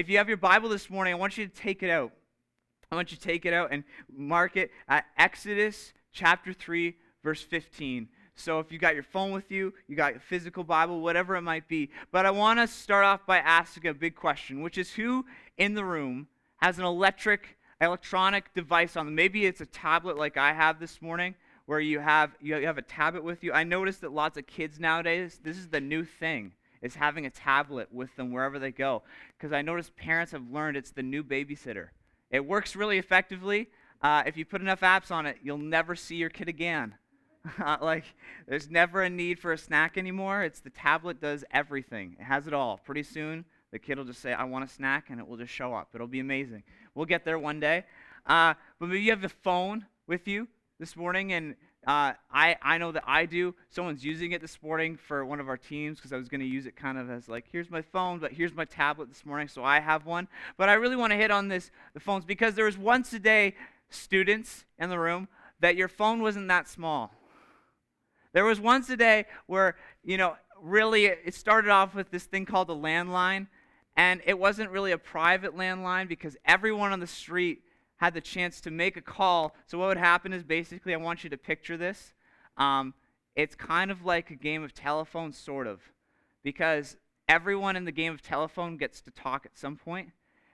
if you have your Bible this morning, I want you to take it out. I want you to take it out and mark it at Exodus chapter 3, verse 15. So if you got your phone with you, you got your physical Bible, whatever it might be. But I want to start off by asking a big question, which is who in the room has an electronic device on them? Maybe it's a tablet like I have this morning, where you have a tablet with you. I noticed that lots of kids nowadays, this is the new thing, is having a tablet with them wherever they go. Because I noticed parents have learned it's the new babysitter. It works really effectively. If you put enough apps on it, you'll never see your kid again. There's never a need for a snack anymore. It's the tablet does everything. It has it all. Pretty soon, the kid will just say, I want a snack, and it will just show up. It'll be amazing. We'll get there one day. But maybe you have a phone with you this morning, and I know that I do. Someone's using it this morning for one of our teams, because I was going to use it kind of as like, here's my phone, but here's my tablet this morning, so I have one. But I really want to hit on the phones, because there was once a day, students in the room, that your phone wasn't that small. There was once a day where, really it started off with this thing called a landline, and it wasn't really a private landline because everyone on the street had the chance to make a call. So what would happen is basically, I want you to picture this. It's kind of like a game of telephone, sort of, because everyone in the game of telephone gets to talk at some point.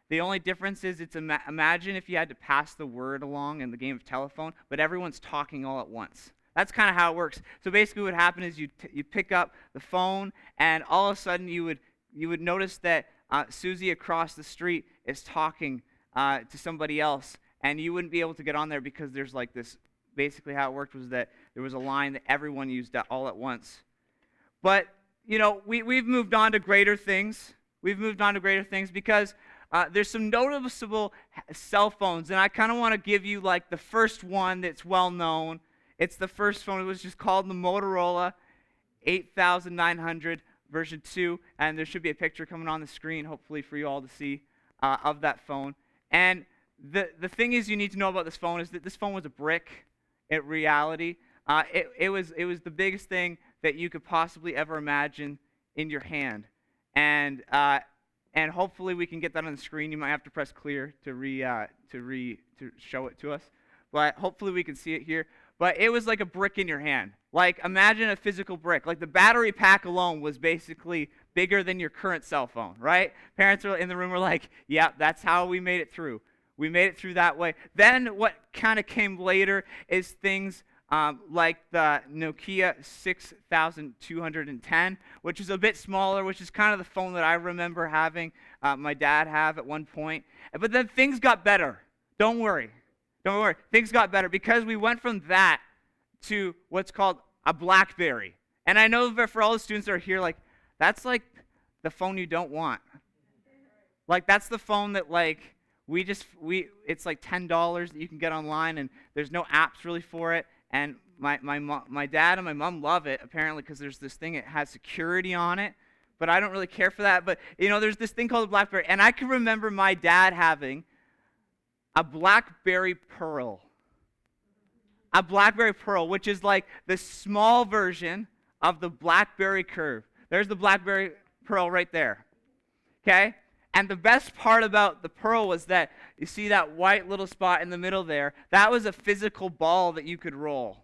The only difference is imagine if you had to pass the word along in the game of telephone, but everyone's talking all at once. That's kind of how it works. So basically what would happen is you pick up the phone, and all of a sudden you would notice that Susie across the street is talking to somebody else, and you wouldn't be able to get on there because there's like this, basically how it worked was that there was a line that everyone used all at once. But, we've moved on to greater things. We've moved on to greater things because there's some noticeable cell phones, and I kind of want to give you like the first one that's well known. It's the first phone. It was just called the Motorola 8900 version 2, and there should be a picture coming on the screen, hopefully for you all to see, of that phone. And the thing is, you need to know about this phone is that this phone was a brick in reality. It was the biggest thing that you could possibly ever imagine in your hand. And hopefully we can get that on the screen. You might have to press clear to show it to us, but hopefully we can see it here. But it was like a brick in your hand. Like, imagine a physical brick. Like, the battery pack alone was basically bigger than your current cell phone, right? Parents in the room were like, yeah, that's how we made it through. We made it through that way. Then what kind of came later is things like the Nokia 6210, which is a bit smaller, which is kind of the phone that I remember having my dad have at one point. But then things got better. Don't worry. Things got better because we went from that to what's called a Blackberry. And I know that for all the students that are here, like, that's like the phone you don't want. Like, that's the phone that, like, it's like $10 that you can get online, and there's no apps really for it. And my dad and my mom love it, apparently, because there's this thing, it has security on it. But I don't really care for that. But, there's this thing called a Blackberry. And I can remember my dad having a Blackberry Pearl. A Blackberry Pearl, which is like the small version of the Blackberry Curve. There's the Blackberry Pearl right there. Okay? And the best part about the Pearl was that, you see that white little spot in the middle there? That was a physical ball that you could roll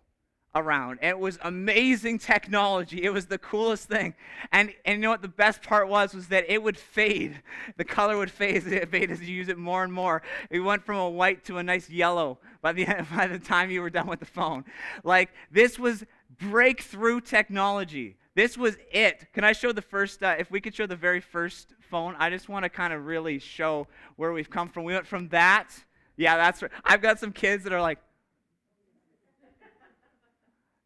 around. And it was amazing technology. It was the coolest thing. And you know what the best part was that it would fade. The color would fade as you use it more and more. It went from a white to a nice yellow by the time you were done with the phone. Like, this was breakthrough technology. This was it. Can I show the first, if we could show the very first phone? I just want to kind of really show where we've come from. We went from that. Yeah, that's right. I've got some kids that are like,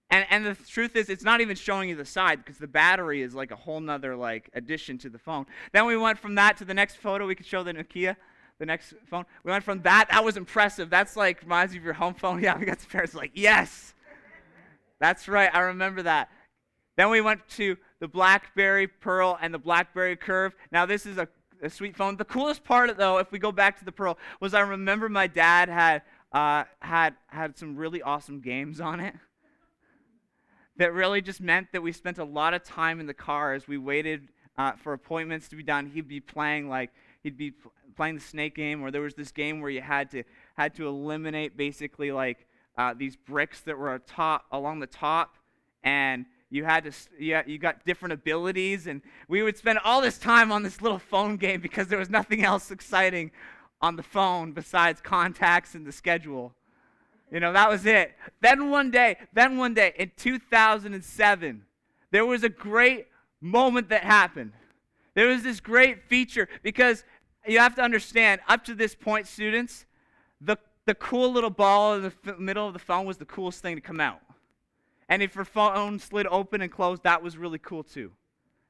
And the truth is, it's not even showing you the side because the battery is like a whole nother like addition to the phone. Then we went from that to the next photo. We could show the Nokia, the next phone. We went from that. That was impressive. That's like reminds you of your home phone. Yeah, we got some parents like, yes, that's right. I remember that. Then we went to the Blackberry Pearl and the Blackberry Curve. Now this is a sweet phone. The coolest part, though, if we go back to the Pearl, was I remember my dad had some really awesome games on it. That really just meant that we spent a lot of time in the car as we waited for appointments to be done. He'd be playing like he'd be playing the snake game, or there was this game where you had to eliminate basically like these bricks that were along the top, and you got different abilities, and we would spend all this time on this little phone game because there was nothing else exciting on the phone besides contacts and the schedule. That was it. Then one day in 2007, there was a great moment that happened. There was this great feature, because you have to understand, up to this point, students, the cool little ball in the middle of the phone was the coolest thing to come out. And if your phone slid open and closed, that was really cool too.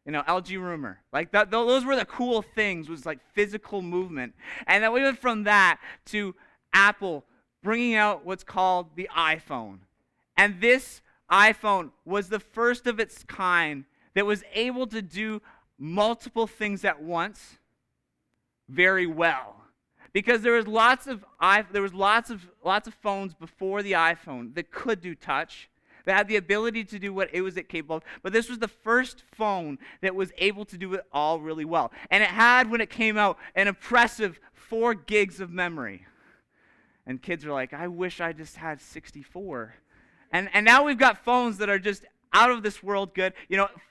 LG rumor. Like those were the cool things, was like physical movement. And then we went from that to Apple bringing out what's called the iPhone. And this iPhone was the first of its kind that was able to do multiple things at once very well. Because there was lots of phones before the iPhone that could do touch, that had the ability to do what it was capable of. But this was the first phone that was able to do it all really well. And it had, when it came out, an impressive 4 gigs of memory. And kids are like, I wish I just had 64. And now we've got phones that are just out of this world good.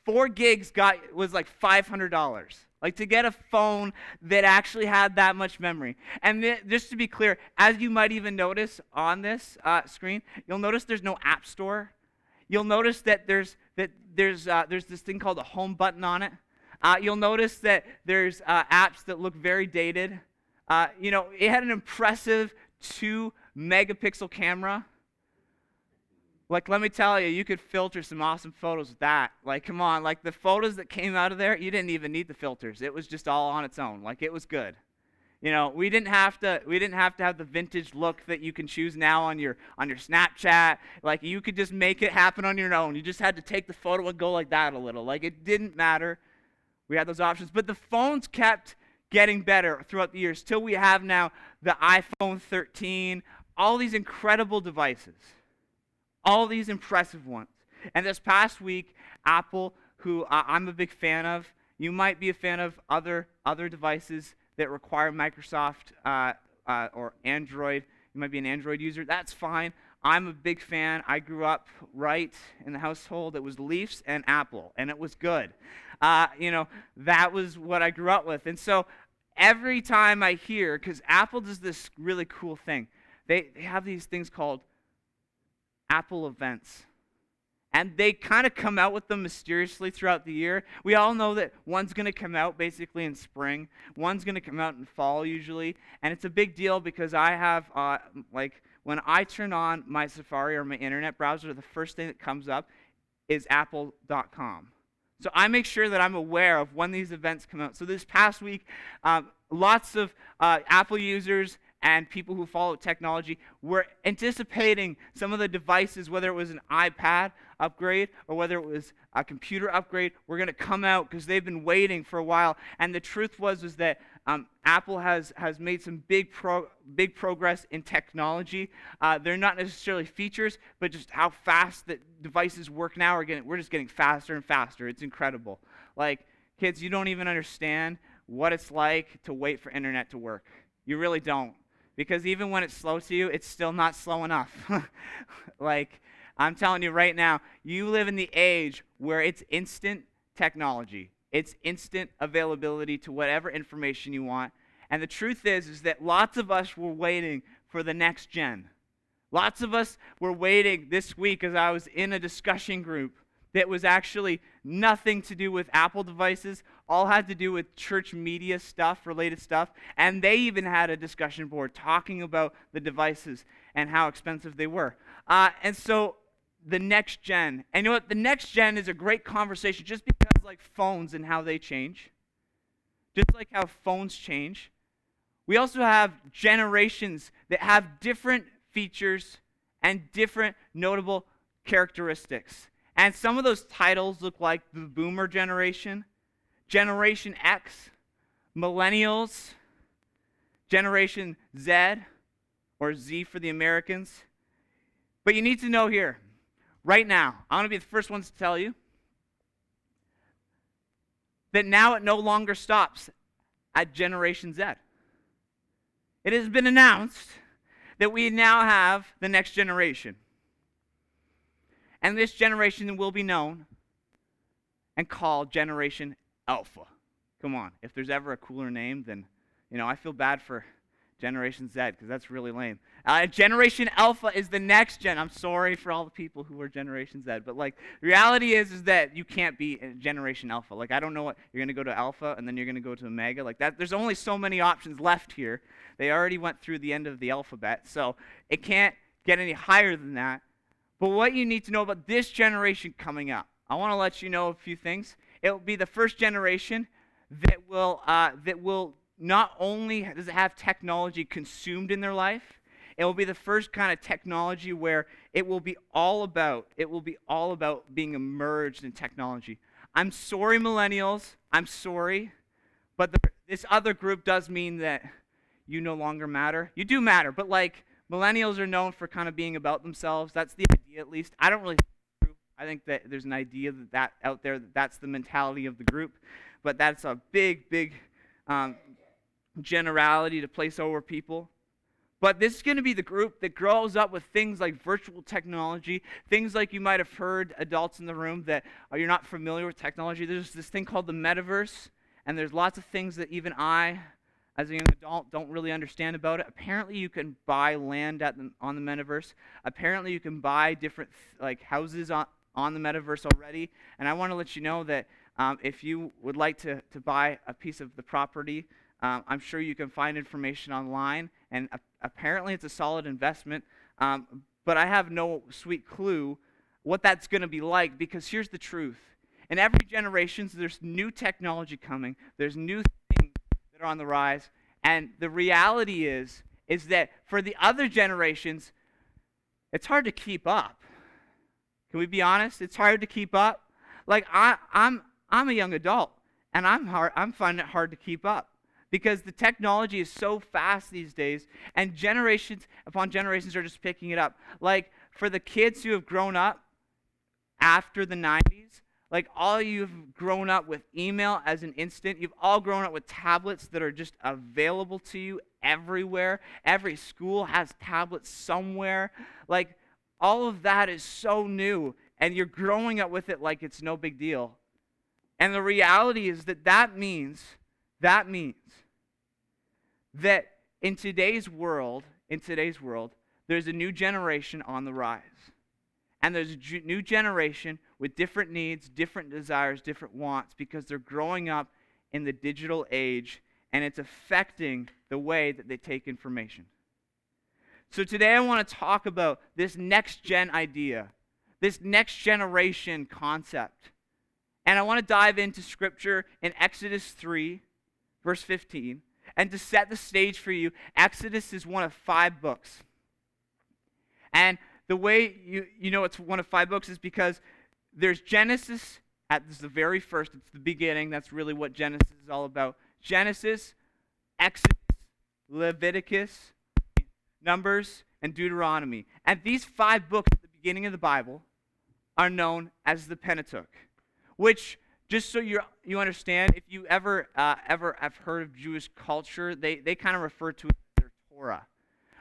4 gigs was like $500. Like, to get a phone that actually had that much memory. And just to be clear, as you might even notice on this screen, you'll notice there's no app store. You'll notice that there's this thing called a home button on it. You'll notice that there's apps that look very dated. It had an impressive 2-megapixel camera. Like, let me tell you, you could filter some awesome photos with that. Like, come on, like the photos that came out of there, you didn't even need the filters. It was just all on its own. Like, it was good. We didn't have to have the vintage look that you can choose now on your Snapchat. Like, you could just make it happen on your own. You just had to take the photo and go like that a little. Like, it didn't matter. We had those options. But the phones kept getting better throughout the years, till we have now the iPhone 13, all these incredible devices. All these impressive ones. And this past week, Apple, who I'm a big fan of, you might be a fan of other devices that require Microsoft or Android. You might be an Android user. That's fine. I'm a big fan. I grew up right in the household. It was Leafs and Apple, and it was good. That was what I grew up with. And so every time I hear, because Apple does this really cool thing, they have these things called Apple events. And they kind of come out with them mysteriously throughout the year. We all know that one's going to come out basically in spring. One's going to come out in fall usually. And it's a big deal because I have, when I turn on my Safari or my internet browser, the first thing that comes up is apple.com. So I make sure that I'm aware of when these events come out. So this past week, lots of Apple users and people who follow technology were anticipating some of the devices, whether it was an iPad upgrade or whether it was a computer upgrade, were going to come out because they've been waiting for a while. And the truth was that Apple has made some big progress in technology. They're not necessarily features, but just how fast that devices work now. We're just getting faster and faster. It's incredible. Like, kids, you don't even understand what it's like to wait for internet to work. You really don't. Because even when it's slow to you, it's still not slow enough. Like, I'm telling you right now, you live in the age where it's instant technology. It's instant availability to whatever information you want. And the truth is that lots of us were waiting for the next gen. Lots of us were waiting this week as I was in a discussion group that was actually nothing to do with Apple devices, all had to do with church media stuff, related stuff, and they even had a discussion board talking about the devices and how expensive they were. And so the next gen, and you know what, the next gen is a great conversation just because like phones and how they change, just like how phones change. We also have generations that have different features and different notable characteristics. And some of those titles look like the Boomer generation, Generation X, Millennials, Generation Z, or Z for the Americans. But you need to know here, right now, I want to be the first ones to tell you that now it no longer stops at Generation Z. It has been announced that we now have the next generation. And this generation will be known and called Generation Alpha. Come on, if there's ever a cooler name, then, I feel bad for Generation Z because that's really lame. Generation Alpha is the next gen. I'm sorry for all the people who are Generation Z, but the reality is that you can't be Generation Alpha. I don't know what you're going to go to Alpha and then you're going to go to Omega. That. There's only so many options left here. They already went through the end of the alphabet, so it can't get any higher than that. But what you need to know about this generation coming up, I want to let you know a few things. It will be the first generation that will not only does it have technology consumed in their life, it will be the first kind of technology where it will be all about being immersed in technology. I'm sorry, millennials. I'm sorry, but this other group does mean that you no longer matter. You do matter, but millennials are known for kind of being about themselves. That's the idea, at least. I don't really think it's true. I think that there's an idea that out there that's the mentality of the group, but that's a big generality to place over people. But this is going to be the group that grows up with things like virtual technology, things like you might have heard adults in the room that you're not familiar with technology. There's this thing called the metaverse, and there's lots of things that even I, as a young adult, don't really understand about it. Apparently you can buy land on the metaverse. Apparently you can buy different houses on the metaverse already. And I want to let you know that if you would like to buy a piece of the property, I'm sure you can find information online, and apparently it's a solid investment, but I have no sweet clue what that's going to be like, because here's the truth. In every generation, there's new technology coming, there's new things that are on the rise, and the reality is that for the other generations, it's hard to keep up. Can we be honest? It's hard to keep up. I'm a young adult, and I'm finding it hard to keep up, because the technology is so fast these days, and generations upon generations are just picking it up. For the kids who have grown up after the 90s, all you've grown up with email as an instant. You've all grown up with tablets that are just available to you everywhere. Every school has tablets somewhere. All of that is so new, and you're growing up with it like it's no big deal. And the reality is that means that in today's world, there's a new generation on the rise. And there's a new generation with different needs, different desires, different wants, because they're growing up in the digital age, and it's affecting the way that they take information. So today I want to talk about this next gen idea, this next generation concept. And I want to dive into Scripture in Exodus 3, verse 15. And to set the stage for you, Exodus is one of 5 books. And the way you know it's one of 5 books is because there's Genesis at the very first. It's the beginning. That's really what Genesis is all about. Genesis, Exodus, Leviticus, Numbers, and Deuteronomy. And these 5 books at the beginning of the Bible are known as the Pentateuch, which, just so you understand, if you ever have heard of Jewish culture, they kind of refer to it as their Torah,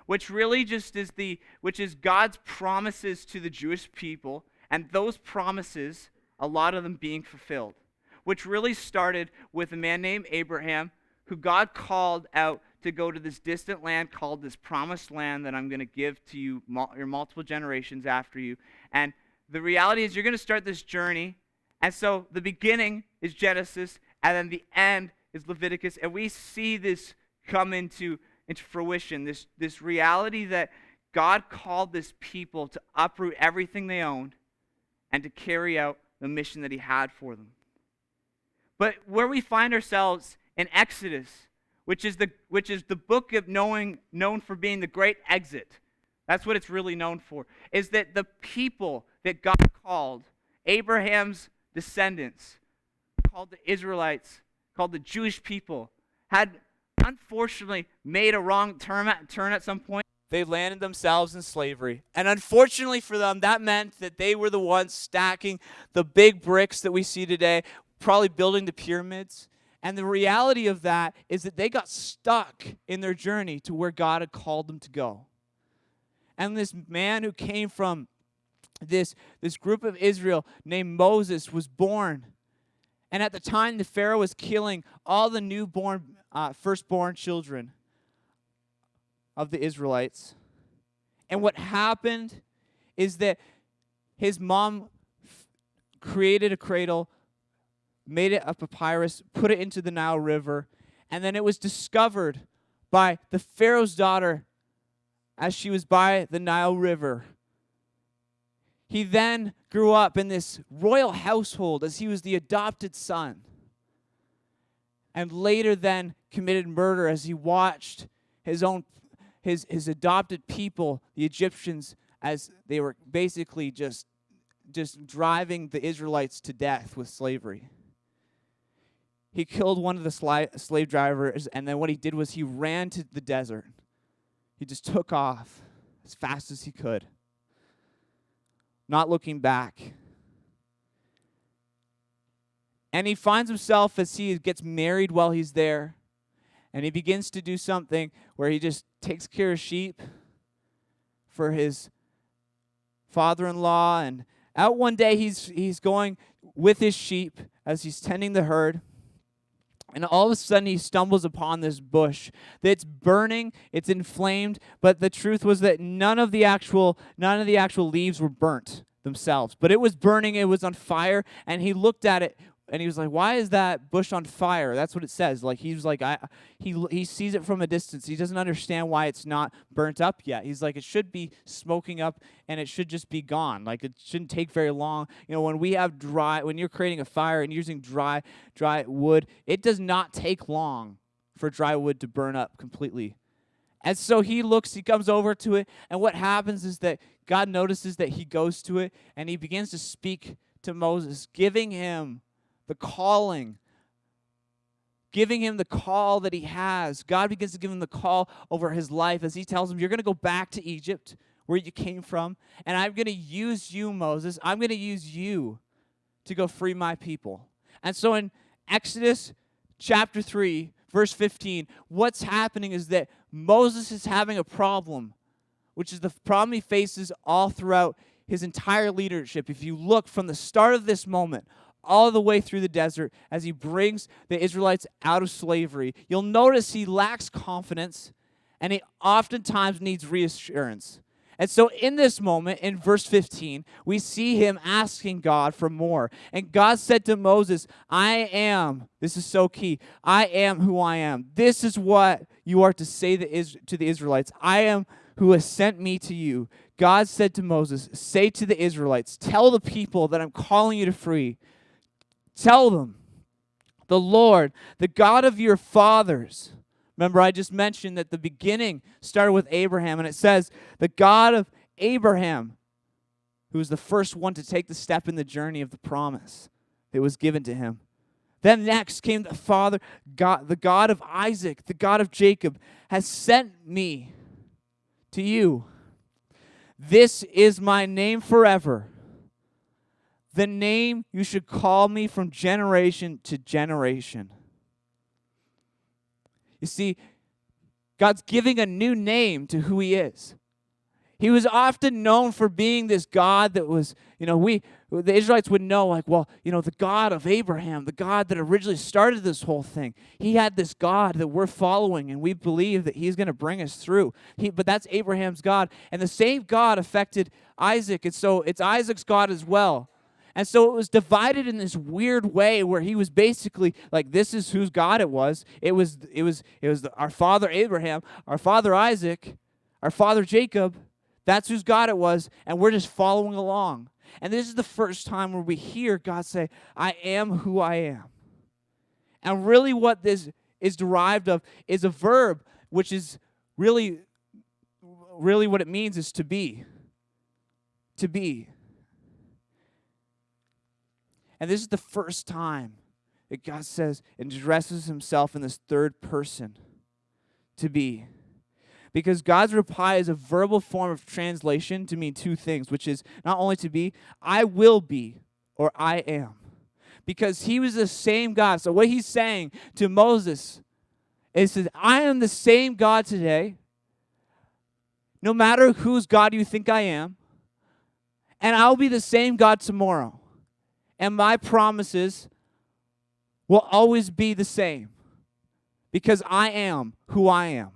which really just is God's promises to the Jewish people, and those promises, a lot of them being fulfilled, which really started with a man named Abraham, who God called out to go to this distant land called this promised land that I'm going to give to you, your multiple generations after you. And the reality is you're going to start this journey. And so the beginning is Genesis, and then the end is Leviticus. And we see this come into fruition, this reality that God called this people to uproot everything they owned and to carry out the mission that he had for them. But where we find ourselves in Exodus, which is the book of known for being the great exit, that's what it's really known for, is that the people that God called, Abraham's descendants, called the Israelites, called the Jewish people, had unfortunately made a wrong turn at some point. They landed themselves in slavery. And unfortunately for them, that meant that they were the ones stacking the big bricks that we see today, probably building the pyramids. And the reality of that is that they got stuck in their journey to where God had called them to go. And this man who came from this group of Israel named Moses was born. And at the time, the Pharaoh was killing all the newborn, firstborn children of the Israelites. And what happened is that his mom created a cradle, made it a papyrus, put it into the Nile River, and then it was discovered by the Pharaoh's daughter as she was by the Nile River. He then grew up in this royal household as he was the adopted son, and later then committed murder as he watched his adopted people, the Egyptians, as they were basically just driving the Israelites to death with slavery. He killed one of the slave drivers, and then what he did was he ran to the desert. He just took off as fast as he could, not looking back. And he finds himself as he gets married while he's there, and he begins to do something where he just takes care of sheep for his father-in-law. And out one day he's going with his sheep as he's tending the herd. And all of a sudden, he stumbles upon this bush that's burning. It's inflamed, but the truth was that none of the actual leaves were burnt themselves. But it was burning. It was on fire. And he looked at it, and he was like, "Why is that bush on fire?" That's what it says. Like he was like, he sees it from a distance. He doesn't understand why it's not burnt up yet. He's like, it should be smoking up, and it should just be gone. Like it shouldn't take very long. When you're creating a fire and using dry wood, it does not take long for dry wood to burn up completely. And so he comes over to it, and what happens is that God notices that he goes to it, and he begins to speak to Moses, giving him the calling, giving him the call that he has. God begins to give him the call over his life as he tells him, "You're going to go back to Egypt, where you came from, and I'm going to use you, Moses. I'm going to use you to go free my people." And so in Exodus chapter 3, verse 15, what's happening is that Moses is having a problem, which is the problem he faces all throughout his entire leadership. If you look from the start of this moment all the way through the desert as he brings the Israelites out of slavery, you'll notice he lacks confidence, and he oftentimes needs reassurance. And so in this moment, in verse 15, we see him asking God for more. And God said to Moses, "I am," this is so key, "I am who I am. This is what you are to say to the Israelites. I am who has sent me to you." God said to Moses, "Say to the Israelites, tell the people that I'm calling you to free. Tell them, the Lord, the God of your fathers." Remember, I just mentioned that the beginning started with Abraham, and it says, the God of Abraham, who was the first one to take the step in the journey of the promise that was given to him. Then next came the Father, God, the God of Isaac, the God of Jacob, has sent me to you. This is my name forever, the name you should call me from generation to generation. You see, God's giving a new name to who he is. He was often known for being this God that was, the Israelites would know, the God of Abraham, the God that originally started this whole thing. He had this God that we're following, and we believe that he's going to bring us through. But that's Abraham's God. And the same God affected Isaac, and so it's Isaac's God as well. And so it was divided in this weird way where he was basically like, this is whose God it was. It was our father Abraham, our father Isaac, our father Jacob. That's whose God it was, and we're just following along. And this is the first time where we hear God say, "I am who I am." And really what this is derived of is a verb, which is really what it means is to be. To be. And this is the first time that God says and addresses himself in this third person, to be. Because God's reply is a verbal form of translation to mean two things, which is not only to be, I will be, or I am. because he was the same God. So what he's saying to Moses is that I am the same God today, no matter whose God you think I am, and I'll be the same God tomorrow. And my promises will always be the same because I am who I am.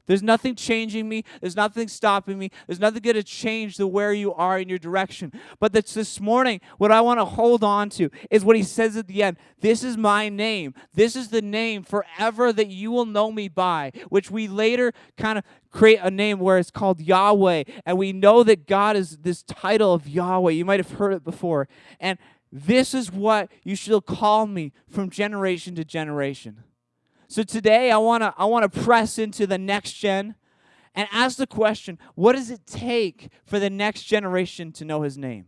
There's nothing changing me. There's nothing stopping me. There's nothing going to change the where you are in your direction. But that's this morning, what I want to hold on to is what he says at the end. This is my name. This is the name forever that you will know me by, which we later kind of create a name where it's called Yahweh. And we know that God is this title of Yahweh. You might have heard it before. And this is what you shall call me from generation to generation. So today I want to press into the next gen and ask the question, what does it take for the next generation to know his name?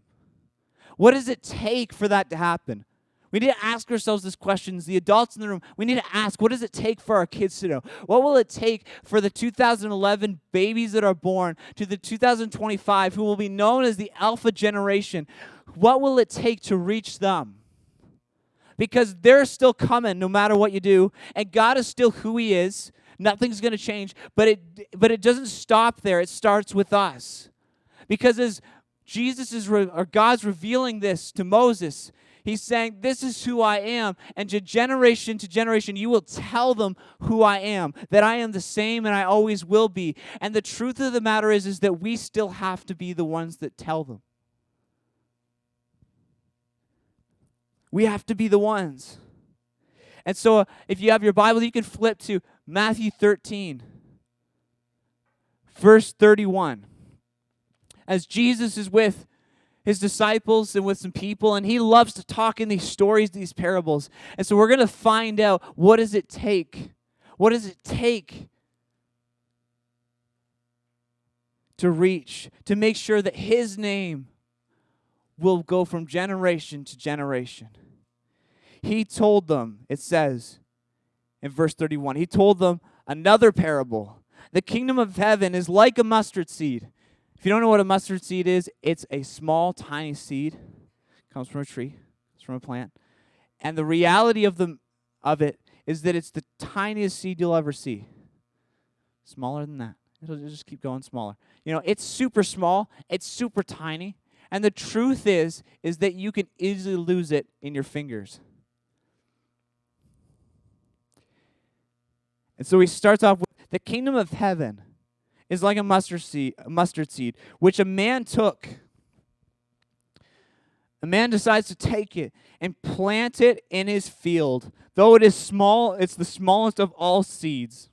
What does it take for that to happen? We need to ask ourselves these questions. The adults in the room, we need to ask, what does it take for our kids to know? What will it take for the 2011 babies that are born to the 2025 who will be known as the Alpha generation? What will it take to reach them? Because they're still coming no matter what you do, and God is still who he is. Nothing's going to change, but it doesn't stop there. It starts with us. Because as or God's revealing this to Moses, he's saying, this is who I am, and to generation, you will tell them who I am, that I am the same and I always will be. And the truth of the matter is that we still have to be the ones that tell them. We have to be the ones. And so if you have your Bible, you can flip to Matthew 13, verse 31. As Jesus is with his disciples and with some people, and he loves to talk in these stories, these parables. And so we're going to find out, what does it take? What does it take to reach, to make sure that his name will go from generation to generation? He told them, it says in verse 31, he told them another parable. The kingdom of heaven is like a mustard seed. If you don't know what a mustard seed is, it's a small, tiny seed. It comes from a tree. It's from a plant. And the reality of it is that it's the tiniest seed you'll ever see. Smaller than that. It'll just keep going smaller. You know, it's super small. It's super tiny. And the truth is that you can easily lose it in your fingers. And so he starts off with, the kingdom of heaven is like a mustard seed, which a man took. A man decides to take it and plant it in his field. Though it is small, it's the smallest of all seeds.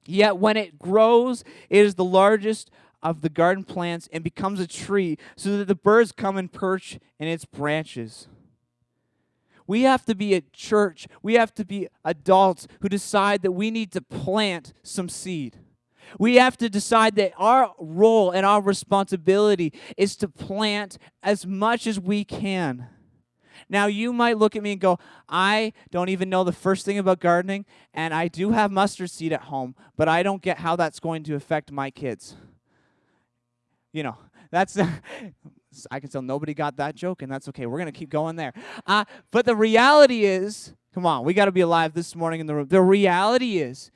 Yet when it grows, it is the largest of the garden plants and becomes a tree, so that the birds come and perch in its branches. We have to be a church. We have to be adults who decide that we need to plant some seed. We have to decide that our role and our responsibility is to plant as much as we can. Now, you might look at me and go, I don't even know the first thing about gardening, and I do have mustard seed at home, but I don't get how that's going to affect my kids. You know, that's... I can tell nobody got that joke, and that's okay. We're going to keep going there. But the reality is, come on, we got to be alive this morning in the room. The reality is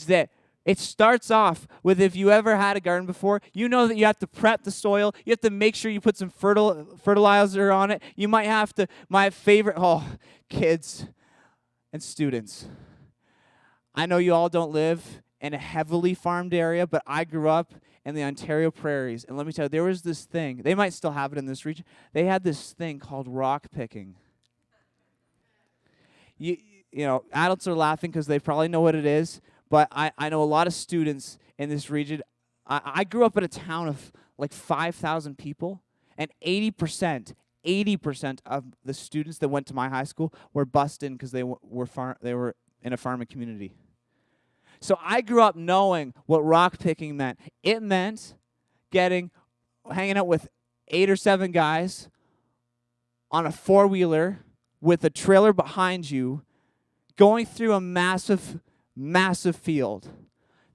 that it starts off with, if you ever had a garden before, you know that you have to prep the soil. You have to make sure you put some fertilizer on it. You might have to, my favorite, kids and students. I know you all don't live in a heavily farmed area, but I grew up in the Ontario prairies. And let me tell you, there was this thing. They might still have it in this region. They had this thing called rock picking. You know, adults are laughing because they probably know what it is. But I know a lot of students in this region. I grew up in a town of like 5,000 people. And 80% of the students that went to my high school were bussed in because they were in a farming community. So I grew up knowing what rock picking meant. It meant hanging out with 8 or 7 guys on a 4-wheeler with a trailer behind you, going through a massive field,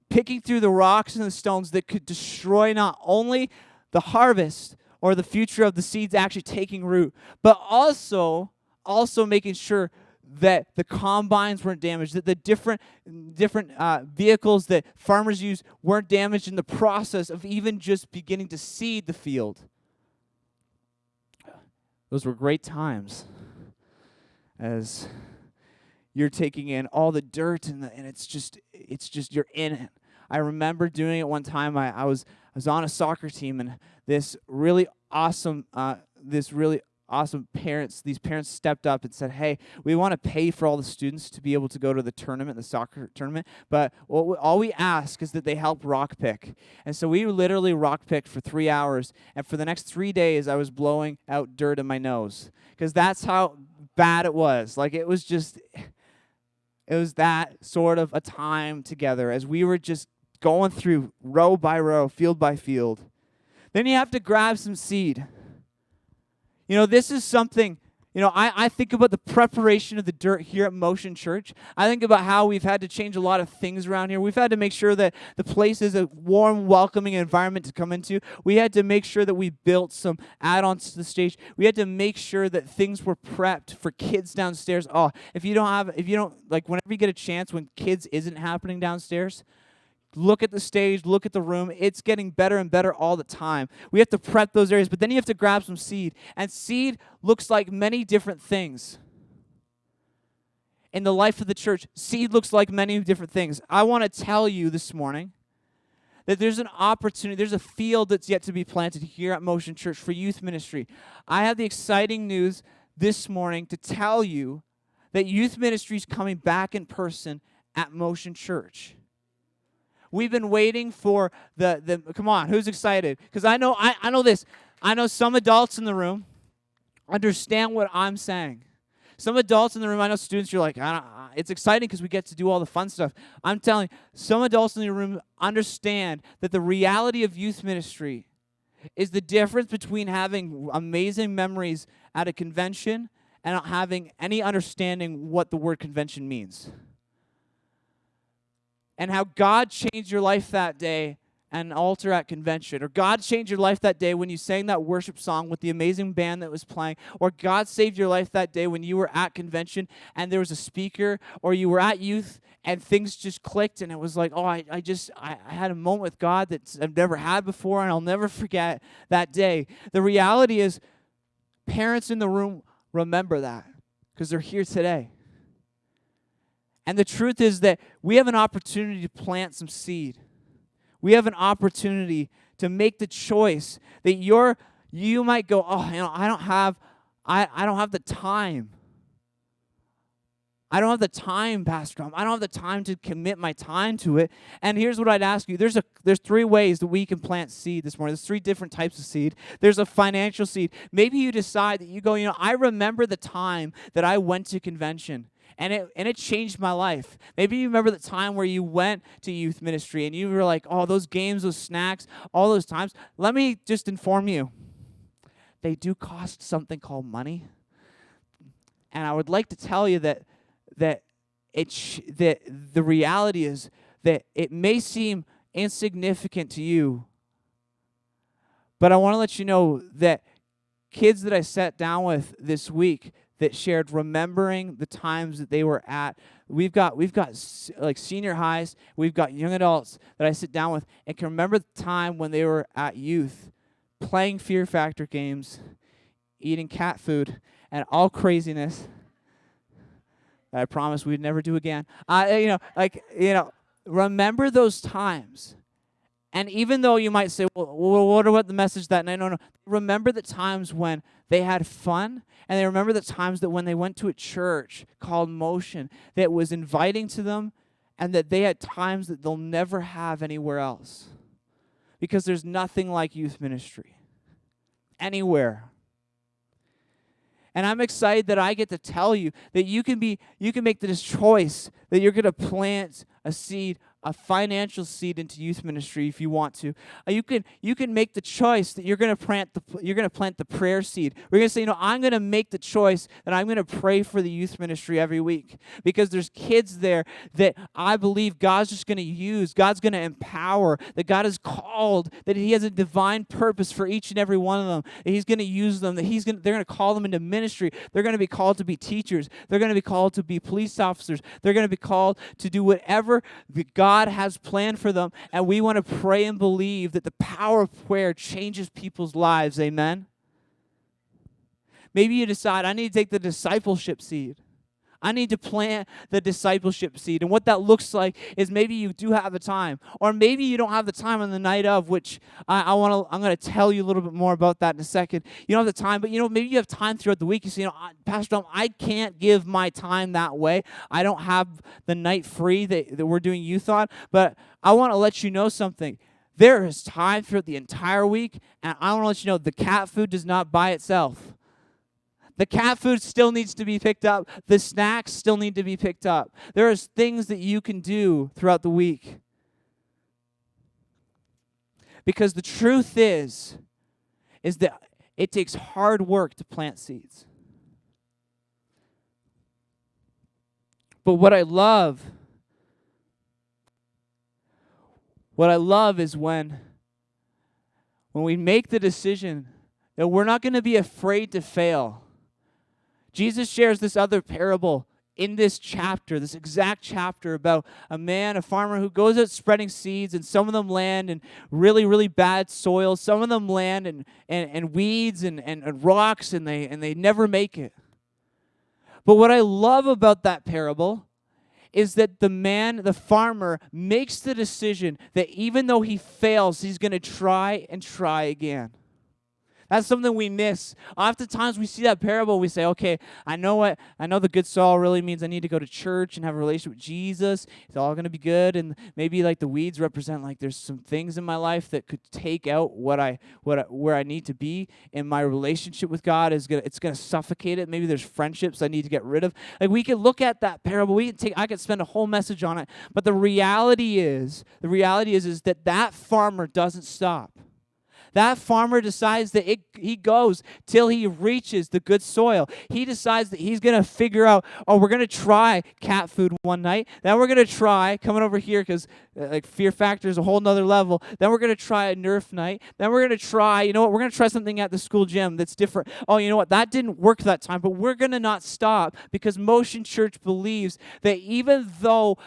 picking through the rocks and the stones that could destroy not only the harvest or the future of the seeds actually taking root, but also also making sure that the combines weren't damaged, that the different vehicles that farmers use weren't damaged in the process of even just beginning to seed the field. Those were great times as you're taking in all the dirt and it's just you're in it. I remember doing it one time. I was on a soccer team, and these really awesome parents stepped up and said, "Hey, we want to pay for all the students to be able to go to the tournament, the soccer tournament, but all we ask is that they help rock pick." And so we literally rock picked for 3 hours, and for the next 3 days, I was blowing out dirt in my nose because that's how bad it was. Like, it was that sort of a time together as we were just going through row by row, field by field. Then you have to grab some seed. This is something, I think about the preparation of the dirt here at Motion Church. I think about how we've had to change a lot of things around here. We've had to make sure that the place is a warm, welcoming environment to come into. We had to make sure that we built some add-ons to the stage. We had to make sure that things were prepped for kids downstairs. Oh, whenever you get a chance when kids isn't happening downstairs, look at the stage, look at the room. It's getting better and better all the time. We have to prep those areas, but then you have to grab some seed. And seed looks like many different things. In the life of the church, seed looks like many different things. I want to tell you this morning that there's an opportunity, there's a field that's yet to be planted here at Motion Church for youth ministry. I have the exciting news this morning to tell you that youth ministry is coming back in person at Motion Church. We've been waiting for the come on, who's excited? Because I know this. I know some adults in the room understand what I'm saying. Some adults in the room, I know students, you're like, it's exciting because we get to do all the fun stuff. I'm telling you, some adults in the room understand that the reality of youth ministry is the difference between having amazing memories at a convention and not having any understanding what the word convention means. And how God changed your life that day at an altar at convention. Or God changed your life that day when you sang that worship song with the amazing band that was playing. Or God saved your life that day when you were at convention and there was a speaker. Or you were at youth and things just clicked and it was like, I had a moment with God that I've never had before and I'll never forget that day. The reality is, parents in the room remember that because they're here today. And the truth is that we have an opportunity to plant some seed. We have an opportunity to make the choice that you might go, I don't have the time. I don't have the time, Pastor Tom. I don't have the time to commit my time to it. And here's what I'd ask you. There's 3 ways that we can plant seed this morning. There's 3 different types of seed. There's a financial seed. Maybe you decide that you go, I remember the time that I went to convention. And it changed my life. Maybe you remember the time where you went to youth ministry and you were like, those games, those snacks, all those times. Let me just inform you. They do cost something called money. And I would like to tell you that the reality is that it may seem insignificant to you, but I want to let you know that kids that I sat down with this week that shared remembering the times that they were at. We've got like senior highs, we've got young adults that I sit down with and can remember the time when they were at youth, playing Fear Factor games, eating cat food, and all craziness that I promised we'd never do again. Remember those times. And even though you might say, well, what about the message that night? No. Remember the times when they had fun, and they remember the times that when they went to a church called Motion that was inviting to them, and that they had times that they'll never have anywhere else. Because there's nothing like youth ministry. Anywhere. And I'm excited that I get to tell you that you can make this choice that you're going to plant a seed a financial seed into youth ministry if you want to. You can make the choice that you're going to plant the prayer seed. We're going to say, I'm going to make the choice that I'm going to pray for the youth ministry every week, because there's kids there that I believe God's just going to use. God's going to empower. That God has called. That He has a divine purpose for each and every one of them. That He's going to use them. That they're going to call them into ministry. They're going to be called to be teachers. They're going to be called to be police officers. They're going to be called to do whatever God has planned for them, and we want to pray and believe that the power of prayer changes people's lives. Amen? Maybe you decide, I need to take the discipleship seed. I need to plant the discipleship seed. And what that looks like is maybe you do have the time, or maybe you don't have the time on the night of, which I'm going to tell you a little bit more about that in a second. You don't have the time, but maybe you have time throughout the week. You say, Pastor Dom, I can't give my time that way. I don't have the night free that we're doing youth on, but I want to let you know something. There is time throughout the entire week, and I want to let you know the cat food does not buy itself. The cat food still needs to be picked up. The snacks still need to be picked up. There are things that you can do throughout the week. Because the truth is that it takes hard work to plant seeds. But what I love is when we make the decision that we're not going to be afraid to fail. Jesus shares this other parable in this chapter, this exact chapter, about a farmer who goes out spreading seeds, and some of them land in really, really bad soil. Some of them land in weeds and rocks, and they never make it. But what I love about that parable is that the farmer, makes the decision that even though he fails, he's going to try and try again. That's something we miss. Oftentimes we see that parable, we say, okay, I know the good soil really means I need to go to church and have a relationship with Jesus. It's all going to be good. And maybe like the weeds represent like there's some things in my life that could take out where I need to be. And my relationship with God it's going to suffocate it. Maybe there's friendships I need to get rid of. Like we could look at that parable. I could spend a whole message on it. But the reality is that farmer doesn't stop. That farmer decides that he goes till he reaches the good soil. He decides that he's going to figure out, we're going to try cat food one night. Then we're going to try coming over here because like fear factor is a whole nother level. Then we're going to try a Nerf night. Then we're going to try, we're going to try something at the school gym that's different. Oh, you know what? That didn't work that time, but we're going to not stop because Motion Church believes that even though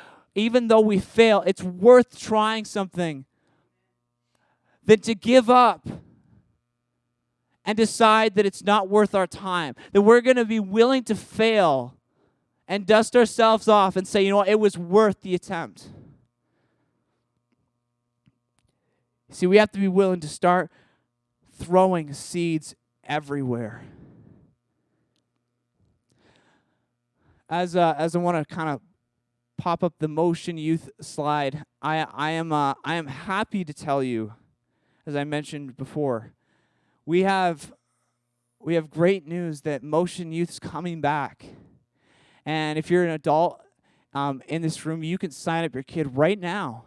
we fail, it's worth trying something than to give up and decide that it's not worth our time. That we're going to be willing to fail and dust ourselves off and say, it was worth the attempt. See, we have to be willing to start throwing seeds everywhere. As I want to kind of pop up the Motion Youth slide, I am happy to tell you, as I mentioned before, we have great news that Motion Youth's coming back. And if you're an adult in this room, you can sign up your kid right now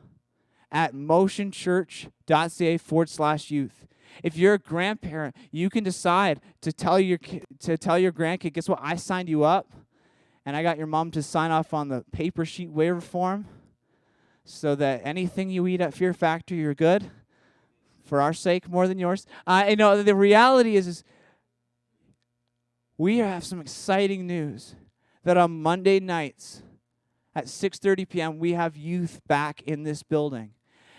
at motionchurch.ca/youth. If you're a grandparent, you can decide to tell your grandkid, guess what? I signed you up, and I got your mom to sign off on the paper sheet waiver form so that anything you eat at Fear Factory, you're good. For our sake, more than yours. The reality is we have some exciting news that on Monday nights at 6:30 p.m. we have youth back in this building.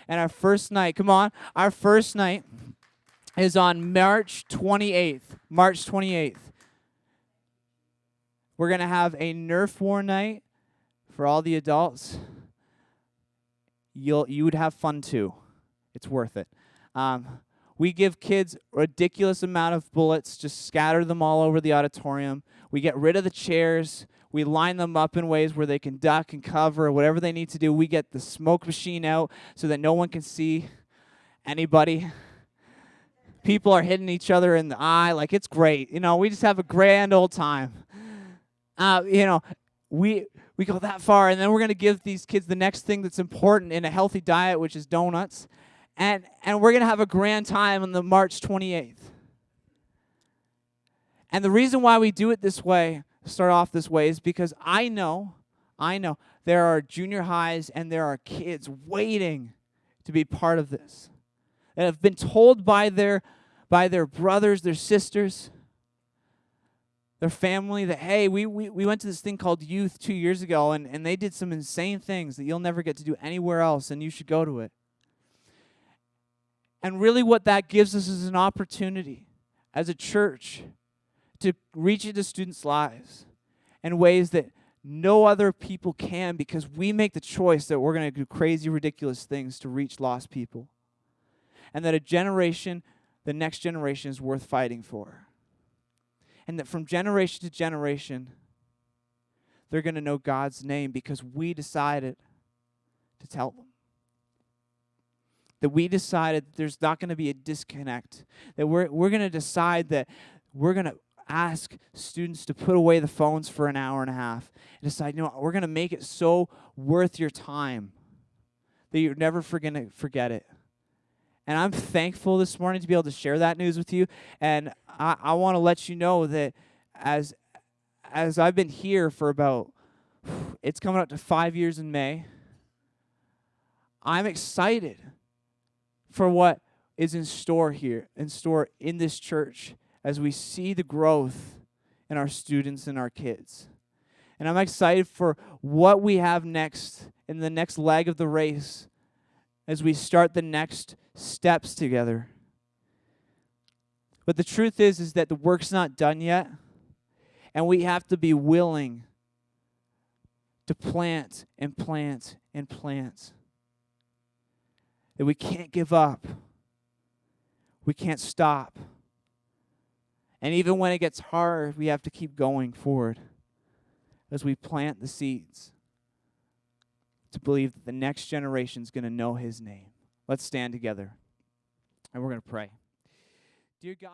And our first night is on March 28th. March 28th. We're going to have a Nerf war night for all the adults. You would have fun too. It's worth it. We give kids a ridiculous amount of bullets, just scatter them all over the auditorium. We get rid of the chairs. We line them up in ways where they can duck and cover, whatever they need to do. We get the smoke machine out so that no one can see anybody. People are hitting each other in the eye. Like, it's great. We just have a grand old time. we go that far, and then we're going to give these kids the next thing that's important in a healthy diet, which is donuts. And we're going to have a grand time on the March 28th. And the reason why we do it this way, start off this way, is because I know there are junior highs and there are kids waiting to be part of this, that have been told by their brothers, their sisters, their family that, hey, we went to this thing called youth 2 years ago, and they did some insane things that you'll never get to do anywhere else, and you should go to it. And really what that gives us is an opportunity as a church to reach into students' lives in ways that no other people can, because we make the choice that we're going to do crazy, ridiculous things to reach lost people. And that the next generation is worth fighting for. And that from generation to generation, they're going to know God's name because we decided to tell them. That we decided there's not going to be a disconnect. That we're going to decide that we're going to ask students to put away the phones for an hour and a half and decide, we're going to make it so worth your time that you're never going to forget it. And I'm thankful this morning to be able to share that news with you. And I want to let you know that as I've been here for about, it's coming up to 5 years in May, I'm excited for what is in store in this church as we see the growth in our students and our kids. And I'm excited for what we have next in the next leg of the race as we start the next steps together. But the truth is that the work's not done yet, and we have to be willing to plant and plant and plant. That we can't give up. We can't stop. And even when it gets hard, we have to keep going forward as we plant the seeds to believe that the next generation is going to know his name. Let's stand together, and we're going to pray. Dear God,